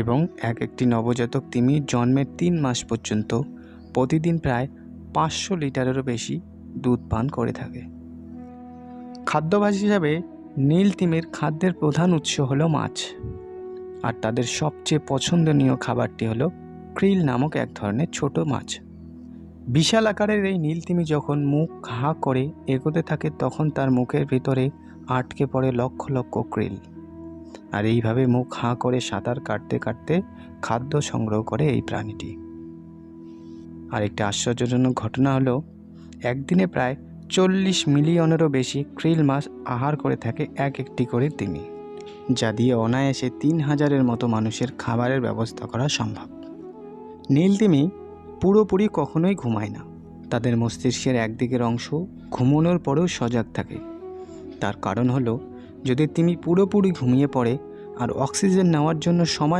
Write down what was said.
এবং একটি নবজাতক তিমি জন্মের 3 মাস পর্যন্ত প্রতিদিন প্রায় 500 লিটারেরও বেশি দুধ পান করে থাকে। খাদ্যাভ্যাস হিসাবে নীল তিমির খাদ্যের প্রধান উৎস হলো মাছ, আর তাদের সবচেয়ে পছন্দনীয় খাবারটি হলো ক্রিল নামক এক ধরনের ছোট মাছ। বিশাল আকারের এই নীল তিমি যখন মুখ হা করে এগোতে থাকে তখন তার মুখের ভিতরে আটকে পড়ে লক্ষ লক্ষ ক্রিল, আর এইভাবে মুখ হাঁ করে সাঁতার কাটতে কাটতে খাদ্য সংগ্রহ করে এই প্রাণীটি। আর একটি আশ্চর্যজনক ঘটনা হলো একদিনে প্রায় 40 মিলিয়নেরও বেশি ক্রিল মাছ আহার করে থাকে একটি করে তিমি, যা দিয়ে অনায়াসে 3000-এর মতো মানুষের খাবারের ব্যবস্থা করা সম্ভব। নীল তিমি পুরোপুরি কখনোই ঘুমায় না। তাদের মস্তিষ্কের একদিকের অংশ ঘুমানোর পরেও সজাগ থাকে। তার কারণ হলো যদি তিমি পুরোপুরি ঘুমিয়ে পড়ে আর অক্সিজেন নেওয়ার জন্য সময়